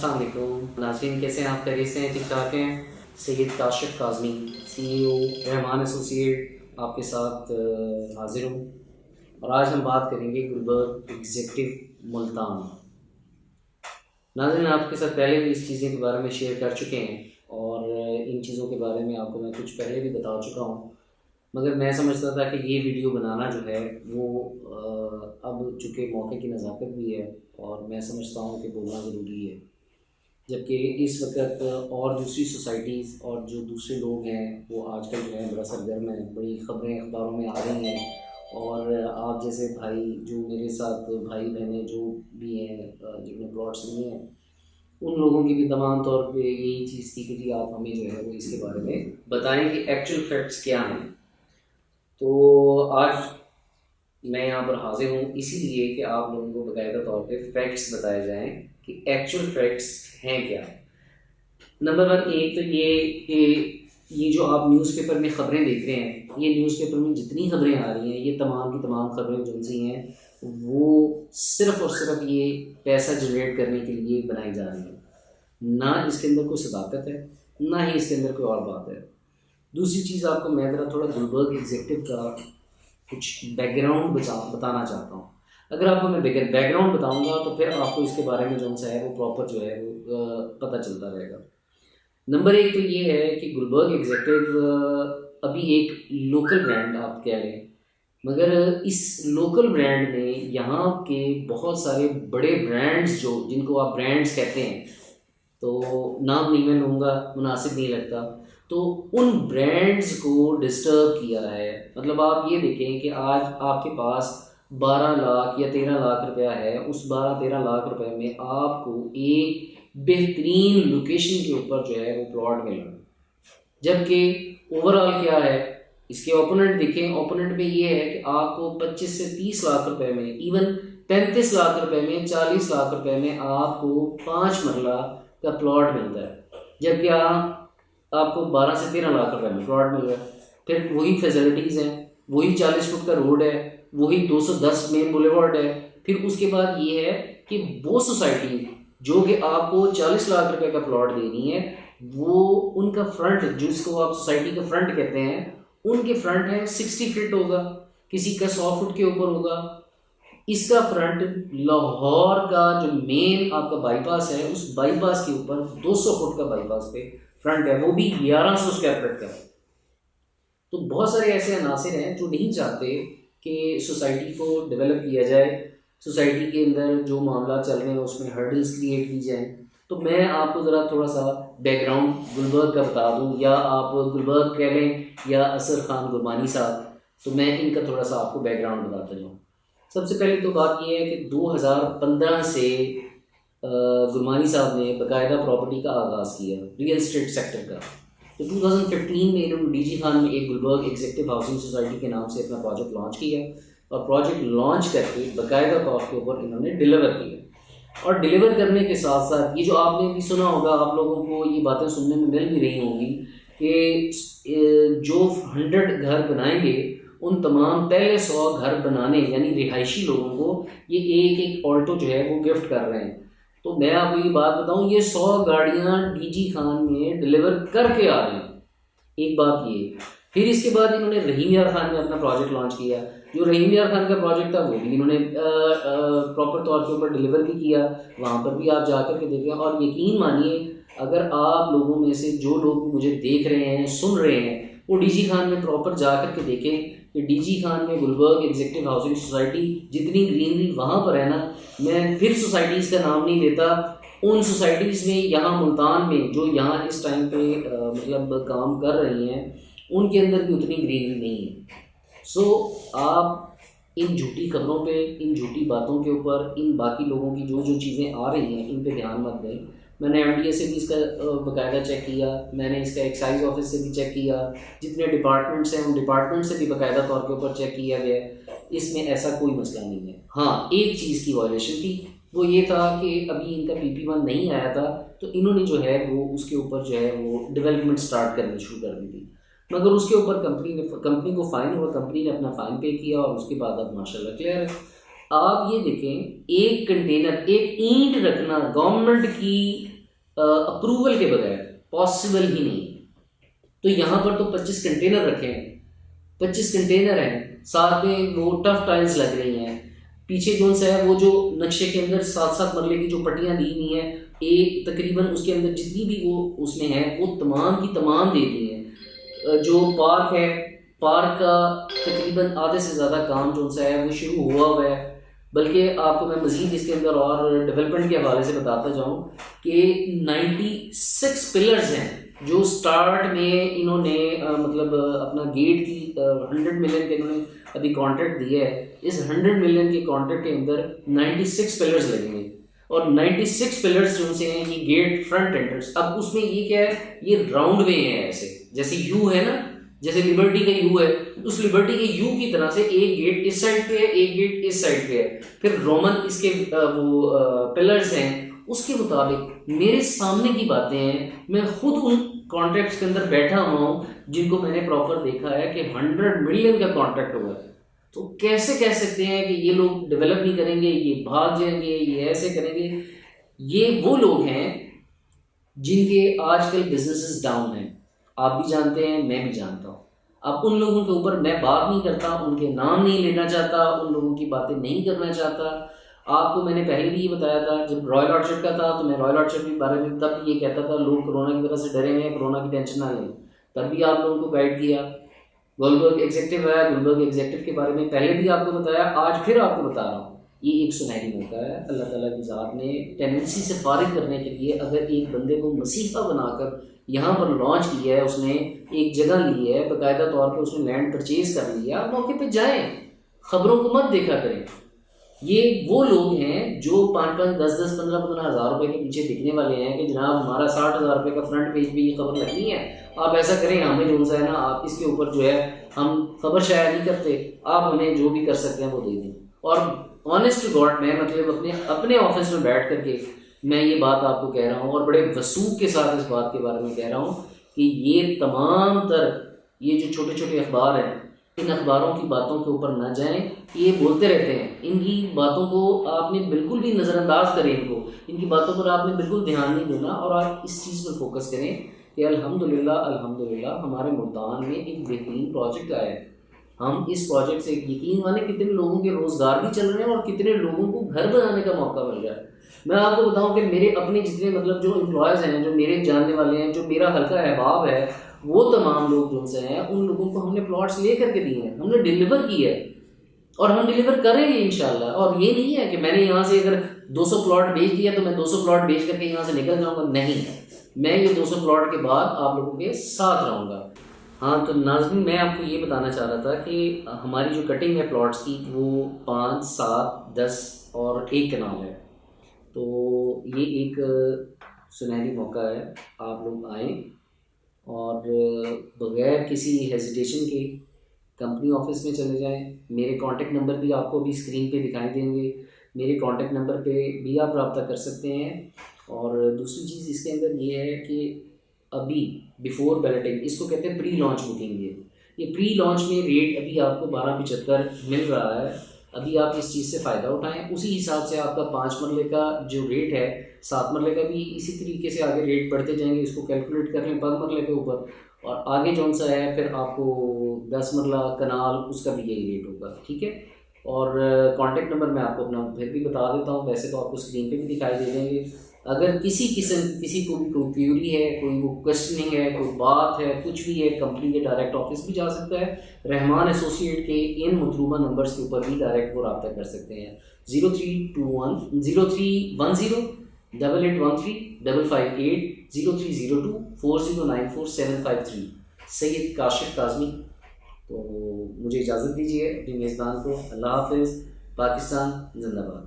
السلام علیکم ناظرین، کیسے ہیں آپ؟ خیریت سے ہیں؟ ٹھیک ٹھاک ہیں؟ سید کاشف کاظمی CEO رحمان ایسوسیٹ آپ کے ساتھ حاضر ہوں، اور آج ہم بات کریں گے گلبرگ ایگزیکٹو ملتان۔ ناظرین، آپ کے ساتھ پہلے بھی اس چیزیں کے بارے میں شیئر کر چکے ہیں، اور ان چیزوں کے بارے میں آپ کو میں کچھ پہلے بھی بتا چکا ہوں، مگر میں سمجھتا تھا کہ یہ ویڈیو بنانا جو ہے وہ اب چونکہ موقع کی نزاکت بھی ہے، اور میں سمجھتا ہوں کہ بولنا ضروری ہے، جبکہ اس وقت اور دوسری سوسائٹیز اور جو دوسرے لوگ ہیں وہ آج کل جو ہے بڑا سرگرم ہیں، بڑی خبریں اخباروں میں آ رہی ہیں، اور آپ جیسے بھائی جو میرے ساتھ بھائی بہنیں جو بھی ہیں جنہوں نے پلاٹس لیے ہیں، ان لوگوں کی بھی تمام طور پہ یہی چیز تھی کہ جی آپ ہمیں جو ہے وہ اس کے بارے میں بتائیں کہ ایکچوئل فیکٹس کیا ہیں۔ تو آج میں یہاں پر حاضر ہوں اسی لیے کہ آپ لوگوں کو باقاعدہ طور پہ فیکٹس بتائے جائیں کہ ایکچوئل فیکٹس ہیں کیا۔ نمبر 1 ایک تو یہ کہ یہ جو آپ نیوز پیپر میں خبریں دیکھ رہے ہیں، یہ نیوز پیپر میں جتنی خبریں آ رہی ہیں، یہ تمام کی تمام خبریں جو سی ہیں وہ صرف اور صرف یہ پیسہ جنریٹ کرنے کے لیے بنائی جا رہی ہیں، نہ اس کے اندر کوئی صداقت ہے، نہ ہی اس کے اندر کوئی اور بات ہے۔ دوسری چیز آپ کو میں ذرا تھوڑا گلبرگ ایگزیکٹو کا کچھ بیک گراؤنڈ بتانا چاہتا ہوں۔ اگر آپ کو میں بیک گراؤنڈ بتاؤں گا تو پھر آپ کو اس کے بارے میں جو ہے وہ پراپر جو ہے وہ پتہ چلتا رہے گا۔ نمبر 1 تو یہ ہے کہ گلبرگ ایگزیکٹو ابھی ایک لوکل برانڈ آپ کہہ لیں، مگر اس لوکل برانڈ میں یہاں کے بہت سارے بڑے برانڈز جو جن کو آپ برانڈز کہتے ہیں، تو نام نہیں میں لوں گا، مناسب نہیں لگتا، تو ان برانڈز کو ڈسٹرب کیا ہے۔ مطلب آپ یہ دیکھیں کہ آج آپ کے پاس 12 لاکھ یا 13 لاکھ روپیہ ہے، اس 12-13 لاکھ روپے میں آپ کو ایک بہترین لوکیشن کے اوپر جو ہے وہ پلاٹ مل رہا ہے، جبکہ اوورآل کیا ہے اس کے اوپوننٹ دیکھیں، اوپوننٹ میں یہ ہے کہ آپ کو 25 سے 30 لاکھ روپے میں، ایون 35 لاکھ روپے میں، 40 لاکھ روپے میں آپ کو 5 مرلہ کا پلاٹ ملتا ہے، جبکہ آپ کو 12 سے 13 لاکھ روپے میں پلاٹ مل رہا ہے۔ پھر وہی فیسلٹیز ہیں، وہی 40 فٹ کا روڈ ہے، وہی 210 مین بولیوارڈ ہے۔ پھر اس کے بعد یہ ہے کہ وہ سوسائٹی جو کہ آپ کو 40 لاکھ روپے کا پلاٹ دینی ہے، وہ ان کا فرنٹ جس کو آپ سوسائٹی کا فرنٹ کہتے ہیں، ان کے فرنٹ ہے 60 فٹ ہوگا، کسی کا 100 فٹ کے اوپر ہوگا۔ اس کا فرنٹ لاہور کا جو مین آپ کا بائی پاس ہے، اس بائی پاس کے اوپر 200 فٹ کا بائی پاس پہ فرنٹ ہے، وہ بھی 1100 اسکوائر فٹ کا ہے۔ تو بہت سارے ایسے عناصر ہیں جو نہیں چاہتے کہ سوسائٹی کو ڈیولپ کیا جائے، سوسائٹی کے اندر جو معاملات چل رہے ہیں اس میں ہرڈلز کریٹ کی جائیں۔ تو میں آپ کو ذرا تھوڑا سا بیک گراؤنڈ گلبرگ کا بتا دوں، یا آپ گلبرگ کہہ لیں یا اثر خان گرمانی صاحب، تو میں ان کا تھوڑا سا آپ کو بیک گراؤنڈ بتاتا ہوں۔ سب سے پہلے تو بات یہ ہے کہ 2015 سے گرمانی صاحب نے باقاعدہ پراپرٹی کا آغاز کیا، ریئل اسٹیٹ سیکٹر کا۔ تو 2015 میں انہوں نے ڈی جی خان میں ایک گلبرگ ایگزیکٹو ہاؤسنگ سوسائٹی کے نام سے اپنا پروجیکٹ لانچ کیا، اور پروجیکٹ لانچ کر کے باقاعدہ طور کے اوپر انہوں نے ڈیلیور کیا، اور ڈیلیور کرنے کے ساتھ ساتھ یہ جو آپ نے بھی سنا ہوگا، آپ لوگوں کو یہ باتیں سننے میں مل بھی رہی ہوں گی کہ جو 100 گھر بنائیں گے ان تمام پہلے 100 گھر بنانے یعنی رہائشی لوگوں کو یہ ایک آلٹو جو ہے وہ گفٹ کر رہے ہیں۔ تو میں آپ کو یہ بات بتاؤں، یہ 100 گاڑیاں ڈی جی خان میں ڈیلیور کر کے آ رہے ہیں، ایک بات یہ۔ پھر اس کے بعد انہوں نے رحیم یار خان میں اپنا پروجیکٹ لانچ کیا، جو رحیم یار خان کا پروجیکٹ تھا وہ بھی انہوں نے پراپر طور کے اوپر ڈیلیور بھی کیا، وہاں پر بھی آپ جا کر کے دیکھیں، اور یقین مانیے اگر آپ لوگوں میں سے جو لوگ مجھے دیکھ رہے ہیں، سن رہے ہیں، وہ ڈی جی خان میں پراپر جا کر کے دیکھیں کہ ڈی جی خان میں گلبرگ ایگزیکٹو ہاؤسنگ سوسائٹی جتنی گرینری وہاں پر ہے نا، میں پھر سوسائٹیز کا نام نہیں لیتا، ان سوسائٹیز میں یہاں ملتان میں جو یہاں اس ٹائم پہ مطلب کام کر رہی ہیں، ان کے اندر بھی اتنی گرینری نہیں ہے۔ سو آپ ان جھوٹی خبروں پہ، ان جھوٹی باتوں کے اوپر، ان باقی لوگوں کی جو چیزیں آ رہی ہیں ان پہ دھیان مت دیں۔ میں نے ایم ڈی اے سے بھی اس کا باقاعدہ چیک کیا، میں نے اس کا ایکسائز آفس سے بھی چیک کیا، جتنے ڈپارٹمنٹس ہیں ان ڈپارٹمنٹ سے بھی باقاعدہ طور کے اوپر چیک کیا گیا ہے، اس میں ایسا کوئی مسئلہ نہیں ہے۔ ہاں ایک چیز کی وائلیشن تھی، وہ یہ تھا کہ ابھی ان کا PP1 نہیں آیا تھا، تو انہوں نے جو ہے وہ اس کے اوپر جو ہے وہ ڈیولپمنٹ سٹارٹ کرنی شروع کر دی تھی، مگر اس کے اوپر کمپنی کو فائن ہوا، کمپنی نے اپنا فائن پے کیا، اور اس کے بعد اب ماشاءاللہ کلیئر ہے۔ آپ یہ دیکھیں، ایک کنٹینر، ایک اینٹ رکھنا گورنمنٹ کی اپروول کے بغیر پاسبل ہی نہیں. تو یہاں پر تو 25 کنٹینر رکھے ہیں, 25 کنٹینر ہیں, ساتھ میں وہ ٹف ٹائلز لگ رہی ہیں, پیچھے جو ہے وہ جو نقشے کے اندر 7 مرلے کی جو پٹیاں دی ہوئی ہیں, ایک تقریباً اس کے اندر جتنی بھی وہ اس میں ہیں وہ تمام کی تمام دے دی ہیں. جو پارک ہے, پارک کا تقریباً آدھے سے زیادہ کام جو ہے وہ شروع ہوا ہے. بلکہ آپ کو میں مزید اس کے اندر اور ڈیولپمنٹ کے حوالے سے بتاتا جاؤں کہ 96 پلرز ہیں جو سٹارٹ میں انہوں نے مطلب اپنا گیٹ کی 100 ملین کے انہوں نے ابھی کانٹریکٹ دیا ہے. اس 100 ملین کے کانٹریکٹ کے اندر 96 پلرز لگیں گے, اور 96 پلرز جو سے ہیں یہ گیٹ فرنٹ اینٹرس. اب اس میں یہ کیا ہے, یہ راؤنڈ وے ہیں, ایسے جیسے یو ہے نا, جیسے لبرٹی کا یو ہے, اس لبرٹی کے یو کی طرح سے ایک گیٹ اس سائڈ پہ ہے, ایک گیٹ اس سائڈ پہ ہے. پھر رومن اس کے وہ پلرز ہیں اس کے مطابق میرے سامنے کی باتیں ہیں. میں خود ان کانٹریکٹس کے اندر بیٹھا ہوا ہوں جن کو میں نے پراپر دیکھا ہے کہ 100 ملین کا کانٹریکٹ ہوا ہے. تو کیسے کہہ سکتے ہیں کہ یہ لوگ ڈیولپ نہیں کریں گے, یہ بھاگ جائیں گے, یہ ایسے کریں گے؟ یہ وہ لوگ ہیں جن کے آج کل بزنسز ڈاؤن ہیں. آپ بھی جانتے ہیں, میں بھی جانتا ہوں. اب ان لوگوں کے اوپر میں بات نہیں کرتا, ان کے نام نہیں لینا چاہتا, ان لوگوں کی باتیں نہیں کرنا چاہتا. آپ کو میں نے پہلے بھی یہ بتایا تھا, جب رائل آرچرڈ کا تھا تو میں رائل آرچرڈ کے بارے میں تب یہ کہتا تھا لوگ کرونا کی وجہ سے ڈرے ہوئے ہیں, کرونا کی ٹینشن نہ لیں. تب بھی آپ لوگوں کو گائیڈ کیا. گولبرگ ایگزیکٹو ہے, گولبرگ ایگزیکٹو کے بارے میں پہلے بھی آپ کو بتایا, آج پھر آپ کو بتا رہا ہوں. یہ ایک سنہری موقع ہے. اللہ تعالیٰ کی ذات نے ٹینڈنسی سے فارغ کرنے کے لیے اگر ایک بندے کو مسیحا بنا کر یہاں پر لانچ کیا ہے, اس نے ایک جگہ لی ہے, باقاعدہ طور پہ اس نے لینڈ پرچیز کر لیا, موقع پہ جائیں, خبروں کو مت دیکھا کریں. یہ وہ لوگ ہیں جو 5-5, 10-10, 15-15 ہزار روپے کے پیچھے دکھنے والے ہیں کہ جناب ہمارا 60,000 روپے کا فرنٹ پیج پہ یہ خبر لگنی ہے, آپ ایسا کریں, ہمیں جو ہے نا آپ اس کے اوپر جو ہے ہم خبر شائع نہیں کرتے, آپ انہیں جو بھی کر سکتے ہیں وہ دے دیں. اور آنیسٹ ٹو گاڈ میں مطلب اپنے آفس میں بیٹھ کر کے میں یہ بات آپ کو کہہ رہا ہوں, اور بڑے وثوق کے ساتھ اس بات کے بارے میں کہہ رہا ہوں کہ یہ تمام تر یہ جو چھوٹے چھوٹے اخبار ہیں, ان اخباروں کی باتوں کے اوپر نہ جائیں. یہ بولتے رہتے ہیں, ان کی باتوں کو آپ نے بالکل بھی نظر انداز کریں, ان کی باتوں پر آپ نے بالکل دھیان نہیں دینا, اور آپ اس چیز پر فوکس کریں کہ الحمدللہ ہمارے ملتان میں ایک بہترین پروجیکٹ آیا ہے. ہم اس پروجیکٹ سے یقین مانے کتنے لوگوں کے روزگار بھی چل رہے ہیں اور کتنے لوگوں کو گھر بنانے کا موقع مل رہا ہے. میں آپ کو بتاؤں کہ میرے اپنے جتنے مطلب جو امپلائز ہیں, جو میرے جاننے والے ہیں, جو میرا حلقہ احباب ہے, وہ تمام لوگ جو سے ہیں ان لوگوں کو ہم نے پلاٹس لے کر کے دیے ہیں, ہم نے ڈیلیور کی ہے, اور ہم ڈیلیور کریں گے انشاءاللہ. اور یہ نہیں ہے کہ میں نے یہاں سے اگر 200 پلاٹ بیچ دیا تو میں 200 پلاٹ بیچ کر کے یہاں سے نکل جاؤں گا, نہیں, میں یہ 200 پلاٹ کے بعد آپ لوگوں کے ساتھ رہوں گا. ہاں تو ناظرین, میں آپ کو یہ بتانا چاہ رہا تھا کہ ہماری جو کٹنگ ہے پلاٹس کی وہ 5, 7, 10 اور 1 کنال ہے. تو یہ ایک سنہری موقع ہے, آپ لوگ آئیں اور بغیر کسی ہیزیٹیشن کے کمپنی آفس میں چلے جائیں. میرے کانٹیکٹ نمبر بھی آپ کو بھی اسکرین پہ دکھائی دیں گے, میرے کانٹیکٹ نمبر پہ بھی آپ رابطہ کر سکتے ہیں. اور دوسری چیز اس کے اندر یہ ہے کہ ابھی بیفور بیلٹنگ, اس کو کہتے ہیں پری لانچ بکنگ. یہ پری لانچ میں ریٹ ابھی آپ کو 12.75 مل رہا ہے. ابھی آپ اس چیز سے فائدہ اٹھائیں. اسی حساب سے آپ کا 5 مرلے کا جو ریٹ ہے, 7 مرلے کا بھی اسی طریقے سے آگے ریٹ بڑھتے جائیں گے. اس کو کیلکولیٹ کر لیں 5 مرلے کے اوپر, اور آگے جون سا ہے پھر آپ کو 10 مرلہ کنال, اس کا بھی یہی ریٹ ہوگا, ٹھیک ہے. اور کانٹیکٹ نمبر میں آپ کو اپنا پھر بھی بتا دیتا ہوں, ویسے تو آپ کو اسکرین پہ بھی دکھائی دے دیں گے. اگر کسی کو بھی کوئی کیوری ہے, کوئی وہ کوشچننگ ہے, کوئی بات ہے, کچھ بھی ہے, کمپنی کے ڈائریکٹ آفس بھی جا سکتا ہے. رحمان ایسوسیٹ کے ان مطلوبہ نمبرز کے اوپر بھی ڈائریکٹ وہ رابطہ کر سکتے ہیں. 0313 0302 4094 سید کاشف کاظمی. تو مجھے اجازت دیجیے اپنی میزبان کو. اللہ حافظ. پاکستان زندہ باد.